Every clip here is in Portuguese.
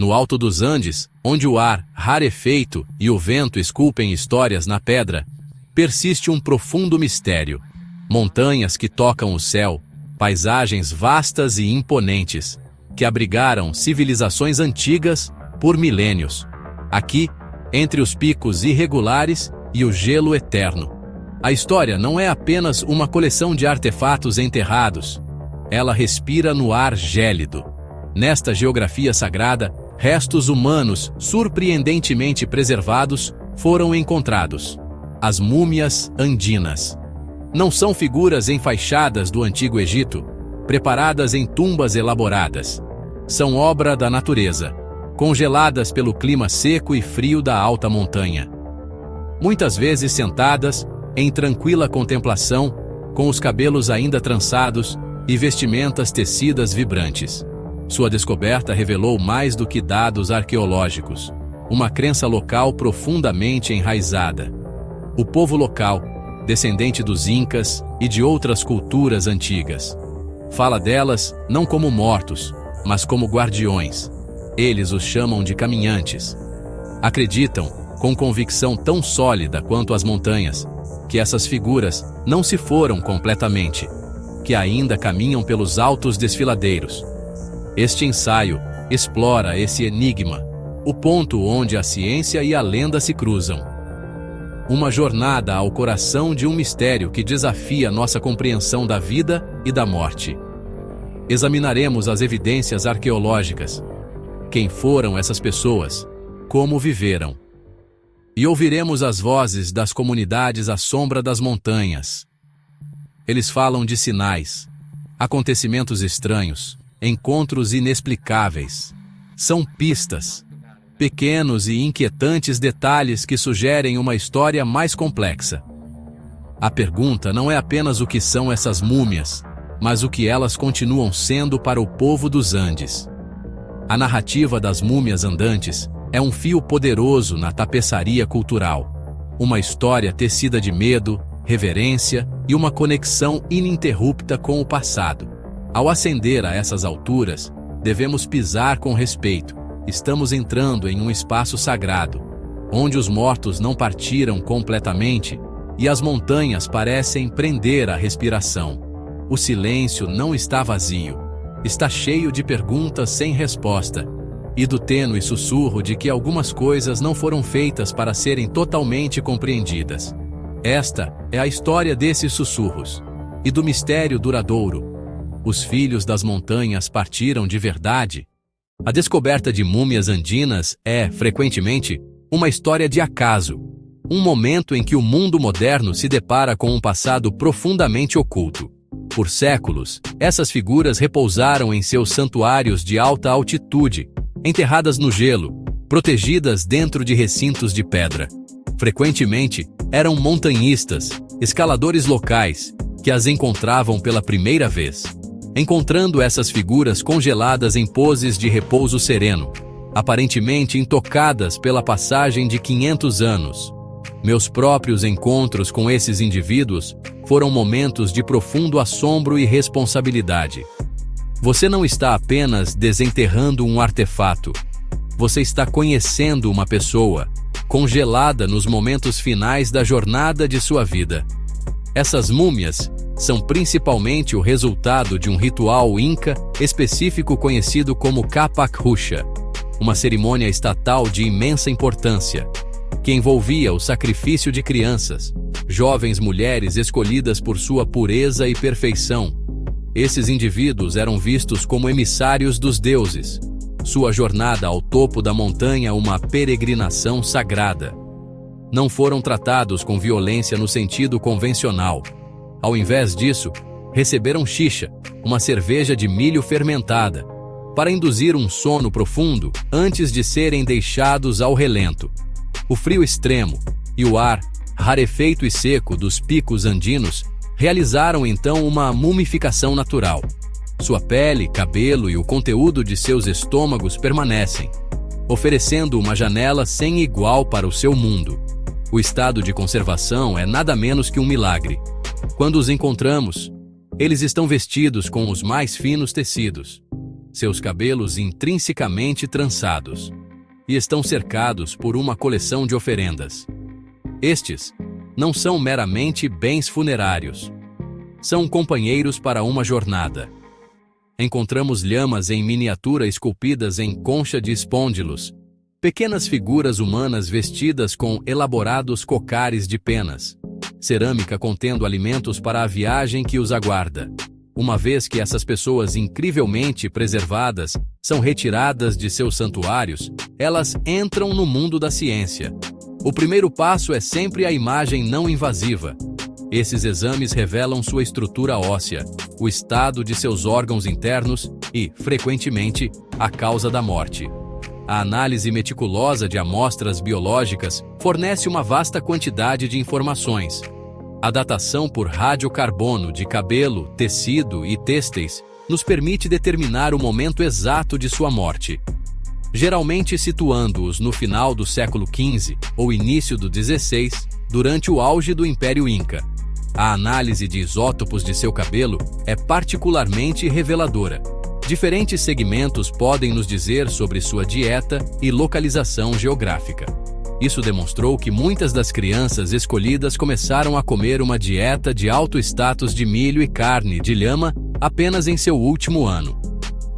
No alto dos Andes, onde o ar rarefeito e o vento esculpem histórias na pedra, persiste um profundo mistério. Montanhas que tocam o céu, paisagens vastas e imponentes, que abrigaram civilizações antigas por milênios. Aqui, entre os picos irregulares e o gelo eterno, a história não é apenas uma coleção de artefatos enterrados. Ela respira no ar gélido. Nesta geografia sagrada, restos humanos surpreendentemente preservados foram encontrados. As múmias andinas. Não são figuras enfaixadas do Antigo Egito, preparadas em tumbas elaboradas. São obra da natureza, congeladas pelo clima seco e frio da alta montanha. Muitas vezes sentadas, em tranquila contemplação, com os cabelos ainda trançados e vestimentas tecidas vibrantes. Sua descoberta revelou mais do que dados arqueológicos, uma crença local profundamente enraizada. O povo local, descendente dos Incas e de outras culturas antigas, fala delas não como mortos, mas como guardiões. Eles os chamam de caminhantes. Acreditam, com convicção tão sólida quanto as montanhas, que essas figuras não se foram completamente, que ainda caminham pelos altos desfiladeiros. Este ensaio explora esse enigma, o ponto onde a ciência e a lenda se cruzam. Uma jornada ao coração de um mistério que desafia nossa compreensão da vida e da morte. Examinaremos as evidências arqueológicas. Quem foram essas pessoas? Como viveram? E ouviremos as vozes das comunidades à sombra das montanhas. Eles falam de sinais, acontecimentos estranhos, encontros inexplicáveis. São pistas, pequenos e inquietantes detalhes que sugerem uma história mais complexa. A pergunta não é apenas o que são essas múmias, mas o que elas continuam sendo para o povo dos Andes. A narrativa das múmias andantes é um fio poderoso na tapeçaria cultural. Uma história tecida de medo, reverência e uma conexão ininterrupta com o passado. Ao ascender a essas alturas, devemos pisar com respeito. Estamos entrando em um espaço sagrado, onde os mortos não partiram completamente e as montanhas parecem prender a respiração. O silêncio não está vazio, está cheio de perguntas sem resposta e do tênue sussurro de que algumas coisas não foram feitas para serem totalmente compreendidas. Esta é a história desses sussurros e do mistério duradouro. Os filhos das montanhas partiram de verdade? A descoberta de múmias andinas é, frequentemente, uma história de acaso, um momento em que o mundo moderno se depara com um passado profundamente oculto. Por séculos, essas figuras repousaram em seus santuários de alta altitude, enterradas no gelo, protegidas dentro de recintos de pedra. Frequentemente, eram montanhistas, escaladores locais, que as encontravam pela primeira vez. Encontrando essas figuras congeladas em poses de repouso sereno, aparentemente intocadas pela passagem de 500 anos. Meus próprios encontros com esses indivíduos foram momentos de profundo assombro e responsabilidade. Você não está apenas desenterrando um artefato. Você está conhecendo uma pessoa, congelada nos momentos finais da jornada de sua vida. Essas múmias são principalmente o resultado de um ritual inca específico conhecido como Capac Rucha, uma cerimônia estatal de imensa importância, que envolvia o sacrifício de crianças, jovens mulheres escolhidas por sua pureza e perfeição. Esses indivíduos eram vistos como emissários dos deuses, sua jornada ao topo da montanha uma peregrinação sagrada. Não foram tratados com violência no sentido convencional. Ao invés disso, receberam xixa, uma cerveja de milho fermentada, para induzir um sono profundo antes de serem deixados ao relento. O frio extremo e o ar rarefeito e seco dos picos andinos realizaram então uma mumificação natural. Sua pele, cabelo e o conteúdo de seus estômagos permanecem, oferecendo uma janela sem igual para o seu mundo. O estado de conservação é nada menos que um milagre. Quando os encontramos, eles estão vestidos com os mais finos tecidos. seus cabelos intrinsecamente trançados, e estão cercados por uma coleção de oferendas. Estes não são meramente bens funerários. São companheiros para uma jornada. Encontramos lhamas em miniatura esculpidas em concha de espôndilos, pequenas figuras humanas vestidas com elaborados cocares de penas, cerâmica contendo alimentos para a viagem que os aguarda. Uma vez que essas pessoas incrivelmente preservadas são retiradas de seus santuários, elas entram no mundo da ciência. O primeiro passo é sempre a imagem não invasiva. Esses exames revelam sua estrutura óssea, o estado de seus órgãos internos e, frequentemente, a causa da morte. A análise meticulosa de amostras biológicas fornece uma vasta quantidade de informações. A datação por radiocarbono de cabelo, tecido e têxteis nos permite determinar o momento exato de sua morte, geralmente situando-os no final do século XV ou início do XVI, durante o auge do Império Inca. A análise de isótopos de seu cabelo é particularmente reveladora. Diferentes segmentos podem nos dizer sobre sua dieta e localização geográfica. Isso demonstrou que muitas das crianças escolhidas começaram a comer uma dieta de alto status de milho e carne de lhama apenas em seu último ano.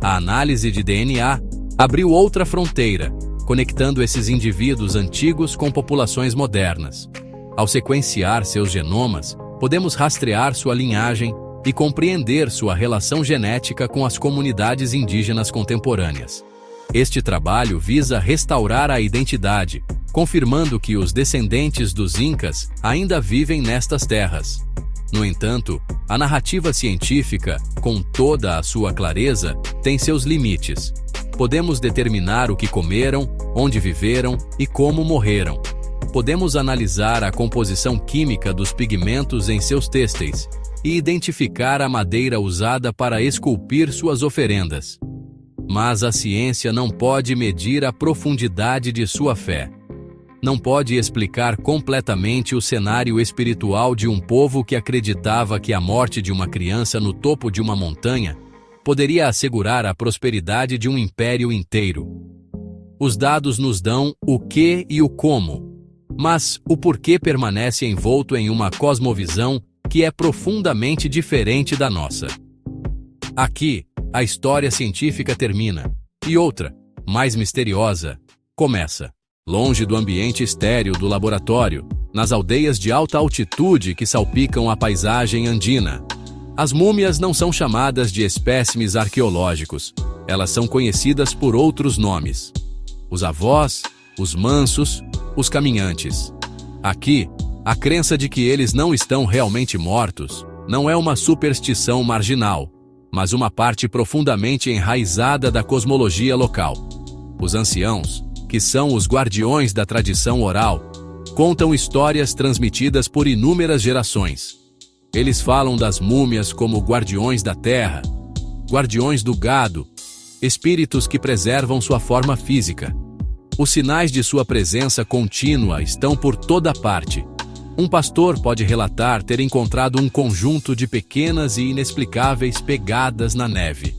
A análise de DNA abriu outra fronteira, conectando esses indivíduos antigos com populações modernas. Ao sequenciar seus genomas, podemos rastrear sua linhagem e compreender sua relação genética com as comunidades indígenas contemporâneas. Este trabalho visa restaurar a identidade, confirmando que os descendentes dos Incas ainda vivem nestas terras. No entanto, a narrativa científica, com toda a sua clareza, tem seus limites. Podemos determinar o que comeram, onde viveram e como morreram. Podemos analisar a composição química dos pigmentos em seus têxteis e identificar a madeira usada para esculpir suas oferendas. Mas a ciência não pode medir a profundidade de sua fé. Não pode explicar completamente o cenário espiritual de um povo que acreditava que a morte de uma criança no topo de uma montanha poderia assegurar a prosperidade de um império inteiro. Os dados nos dão o que e o como, mas o porquê permanece envolto em uma cosmovisão que é profundamente diferente da nossa. Aqui, a história científica termina, e outra, mais misteriosa, começa. Longe do ambiente estéril do laboratório, nas aldeias de alta altitude que salpicam a paisagem andina. As múmias não são chamadas de espécimes arqueológicos, elas são conhecidas por outros nomes. Os avós, os mansos, os caminhantes. Aqui, a crença de que eles não estão realmente mortos não é uma superstição marginal, mas uma parte profundamente enraizada da cosmologia local. Os anciãos, que são os guardiões da tradição oral, contam histórias transmitidas por inúmeras gerações. Eles falam das múmias como guardiões da terra, guardiões do gado, espíritos que preservam sua forma física. Os sinais de sua presença contínua estão por toda parte. Um pastor pode relatar ter encontrado um conjunto de pequenas e inexplicáveis pegadas na neve.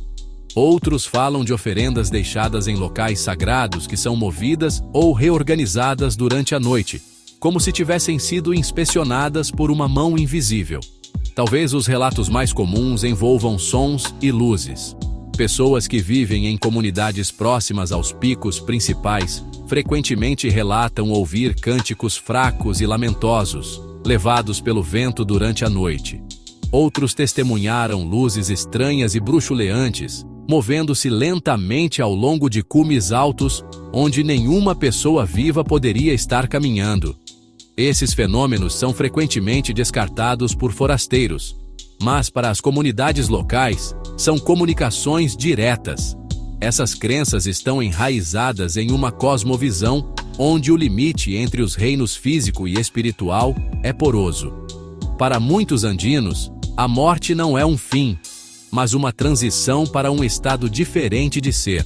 Outros falam de oferendas deixadas em locais sagrados que são movidas ou reorganizadas durante a noite, como se tivessem sido inspecionadas por uma mão invisível. Talvez os relatos mais comuns envolvam sons e luzes. Pessoas que vivem em comunidades próximas aos picos principais frequentemente relatam ouvir cânticos fracos e lamentosos, levados pelo vento durante a noite. Outros testemunharam luzes estranhas e bruxuleantes, movendo-se lentamente ao longo de cumes altos, onde nenhuma pessoa viva poderia estar caminhando. Esses fenômenos são frequentemente descartados por forasteiros, mas para as comunidades locais, são comunicações diretas. Essas crenças estão enraizadas em uma cosmovisão onde o limite entre os reinos físico e espiritual é poroso. Para muitos andinos, a morte não é um fim, mas uma transição para um estado diferente de ser,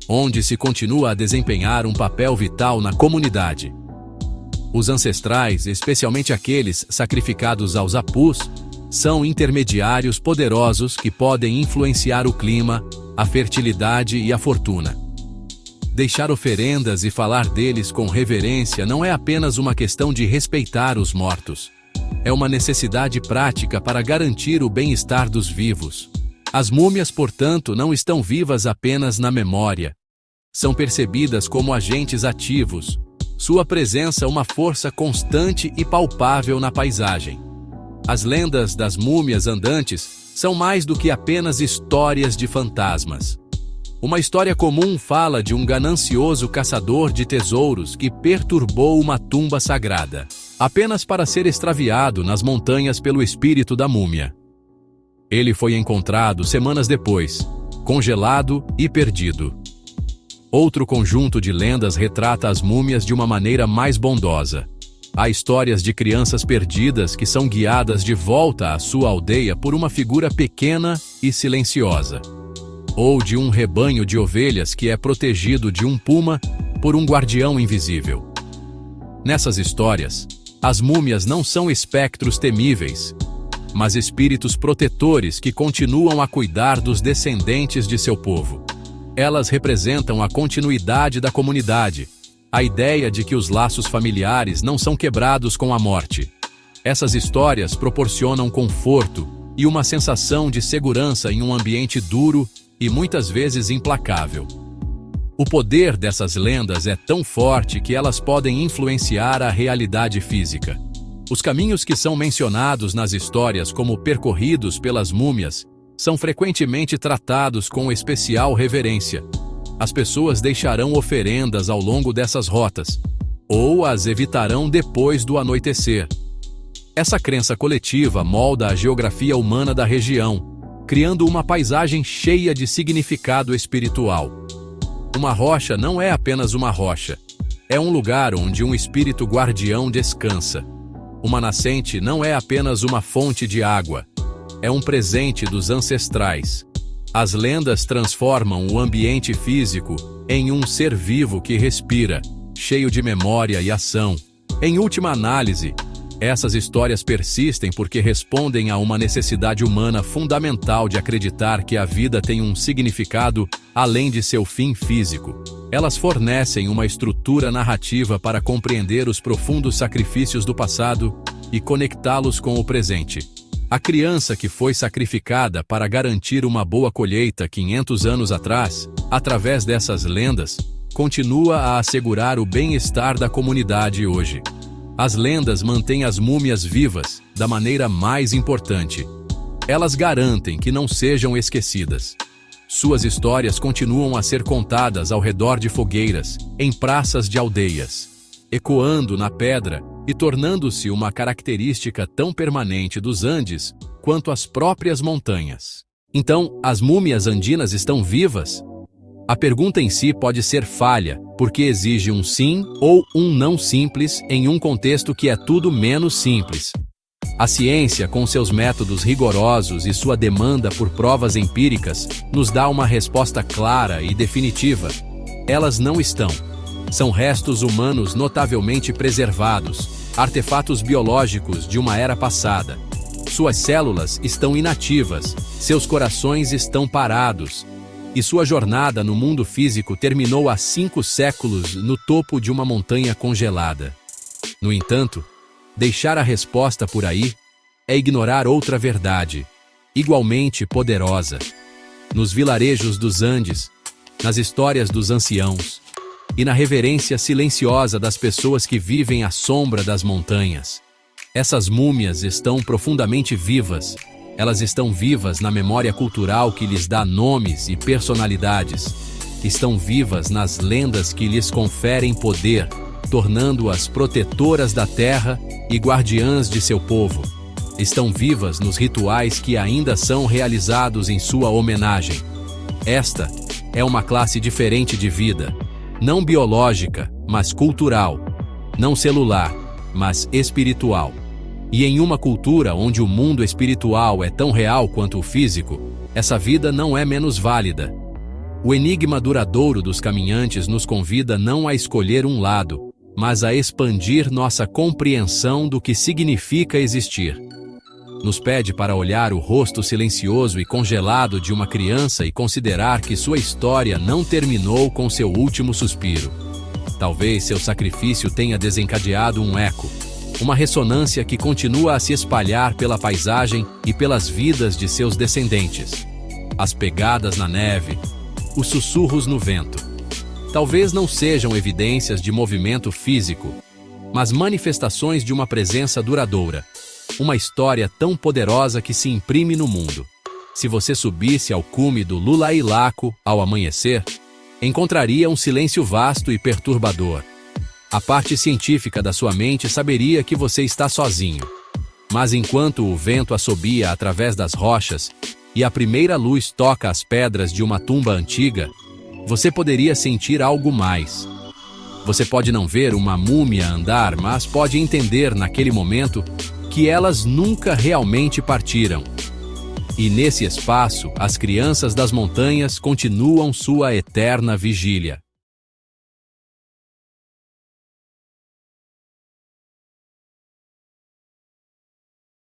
onde se continua a desempenhar um papel vital na comunidade. Os ancestrais, especialmente aqueles sacrificados aos apus, são intermediários poderosos que podem influenciar o clima, a fertilidade e a fortuna. Deixar oferendas e falar deles com reverência não é apenas uma questão de respeitar os mortos. É uma necessidade prática para garantir o bem-estar dos vivos. As múmias, portanto, não estão vivas apenas na memória. São percebidas como agentes ativos. Sua presença é uma força constante e palpável na paisagem. As lendas das múmias andantes são mais do que apenas histórias de fantasmas. Uma história comum fala de um ganancioso caçador de tesouros que perturbou uma tumba sagrada, apenas para ser extraviado nas montanhas pelo espírito da múmia. Ele foi encontrado semanas depois, congelado e perdido. Outro conjunto de lendas retrata as múmias de uma maneira mais bondosa. Há histórias de crianças perdidas que são guiadas de volta à sua aldeia por uma figura pequena e silenciosa. Ou de um rebanho de ovelhas que é protegido de um puma por um guardião invisível. Nessas histórias, as múmias não são espectros temíveis, mas espíritos protetores que continuam a cuidar dos descendentes de seu povo. Elas representam a continuidade da comunidade, a ideia de que os laços familiares não são quebrados com a morte. Essas histórias proporcionam conforto e uma sensação de segurança em um ambiente duro e muitas vezes implacável. O poder dessas lendas é tão forte que elas podem influenciar a realidade física. Os caminhos que são mencionados nas histórias como percorridos pelas múmias são frequentemente tratados com especial reverência. As pessoas deixarão oferendas ao longo dessas rotas, ou as evitarão depois do anoitecer. Essa crença coletiva molda a geografia humana da região, criando uma paisagem cheia de significado espiritual. Uma rocha não é apenas uma rocha. É um lugar onde um espírito guardião descansa. Uma nascente não é apenas uma fonte de água. É um presente dos ancestrais. As lendas transformam o ambiente físico em um ser vivo que respira, cheio de memória e ação. Em última análise, essas histórias persistem porque respondem a uma necessidade humana fundamental de acreditar que a vida tem um significado além de seu fim físico. Elas fornecem uma estrutura narrativa para compreender os profundos sacrifícios do passado e conectá-los com o presente. A criança que foi sacrificada para garantir uma boa colheita 500 anos atrás, através dessas lendas, continua a assegurar o bem-estar da comunidade hoje. As lendas mantêm as múmias vivas da maneira mais importante. Elas garantem que não sejam esquecidas. Suas histórias continuam a ser contadas ao redor de fogueiras, em praças de aldeias, ecoando na pedra e tornando-se uma característica tão permanente dos Andes quanto as próprias montanhas. Então, as múmias andinas estão vivas? A pergunta em si pode ser falha, porque exige um sim ou um não simples em um contexto que é tudo menos simples. A ciência, com seus métodos rigorosos e sua demanda por provas empíricas, nos dá uma resposta clara e definitiva. Elas não estão. São restos humanos notavelmente preservados, artefatos biológicos de uma era passada. Suas células estão inativas, seus corações estão parados, e sua jornada no mundo físico terminou há 5 séculos no topo de uma montanha congelada. No entanto, deixar a resposta por aí é ignorar outra verdade, igualmente poderosa. Nos vilarejos dos Andes, nas histórias dos anciãos e na reverência silenciosa das pessoas que vivem à sombra das montanhas, essas múmias estão profundamente vivas. Elas estão vivas na memória cultural que lhes dá nomes e personalidades. Estão vivas nas lendas que lhes conferem poder, tornando-as protetoras da terra e guardiãs de seu povo. Estão vivas nos rituais que ainda são realizados em sua homenagem. Esta é uma classe diferente de vida, não biológica, mas cultural, não celular, mas espiritual. E em uma cultura onde o mundo espiritual é tão real quanto o físico, essa vida não é menos válida. O enigma duradouro dos caminhantes nos convida não a escolher um lado, mas a expandir nossa compreensão do que significa existir. nos pede para olhar o rosto silencioso e congelado de uma criança e considerar que sua história não terminou com seu último suspiro. Talvez seu sacrifício tenha desencadeado um eco, uma ressonância que continua a se espalhar pela paisagem e pelas vidas de seus descendentes. As pegadas na neve, os sussurros no vento. Talvez não sejam evidências de movimento físico, mas manifestações de uma presença duradoura. Uma história tão poderosa que se imprime no mundo. Se você subisse ao cume do Lulailaco ao amanhecer, encontraria um silêncio vasto e perturbador. A parte científica da sua mente saberia que você está sozinho. Mas enquanto o vento assobia através das rochas e a primeira luz toca as pedras de uma tumba antiga, você poderia sentir algo mais. Você pode não ver uma múmia andar, mas pode entender naquele momento que elas nunca realmente partiram. E nesse espaço, as crianças das montanhas continuam sua eterna vigília.